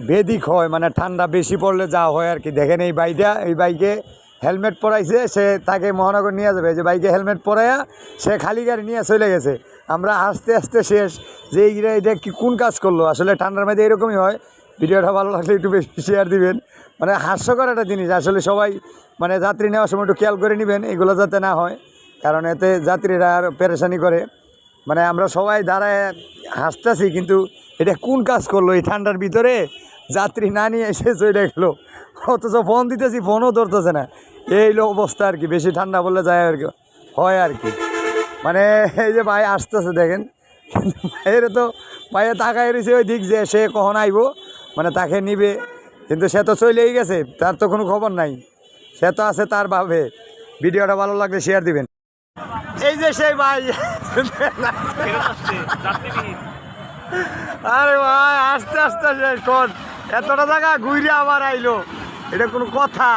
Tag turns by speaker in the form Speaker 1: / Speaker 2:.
Speaker 1: বেদিক হয়, মানে ঠান্ডা বেশি পড়লে যা হয় আর কি। দেখেন এই বাইকে হেলমেট পরাইছে, সে তাকে মহানগর নিয়ে যাবে, যে বাইকে হেলমেট পরাইয়া সে খালি গাড়ি নিয়ে চলে গেছে। আমরা আস্তে আস্তে শেষ যে এটা কি কোন কাজ করলো। আসলে ঠান্ডার মধ্যে এরকমই হয়। ভিডিওটা ভালো লাগলে একটু বেশি শেয়ার দিবেন। মানে হাস্যকর একটা জিনিস আসলে, সবাই মানে যাত্রী নেওয়ার সময় একটু খেয়াল করে নেবেন এগুলো যাতে না হয়, কারণ এতে যাত্রীরা আর পেরেশানি করে। মানে আমরা সবাই দাঁড়ায় হাসতেছি, কিন্তু এটা কোন কাজ করলো এই ঠান্ডার ভিতরে, যাত্রী না নিয়ে এসে চলে গেলো। অথচ ফোন দিতেছি, ফোনও ধরতেছে না। এই অবস্থা আর কি, বেশি ঠান্ডা বললে যায় আর কি, হয় আর কি। মানে এই যে ভাই আসতেছে দেখেন, ভাইয়ের তো ভাইয়ে তাকায় রয়েছে ওই দিক, যে সে কখন আইব, মানে তাকে নিবে। কিন্তু সে তো চলেই গেছে, তার তো কোনো খবর নাই। সে তো আছে তার ভাবে। ভিডিওটা ভালো লাগলে শেয়ার দিবেন। এই যে সেই ভাই, আরে ভাই আস্তে আস্তে শেষ কর, এতটা জায়গা ঘুরে আবার আইলো, এটা কোনো কথা?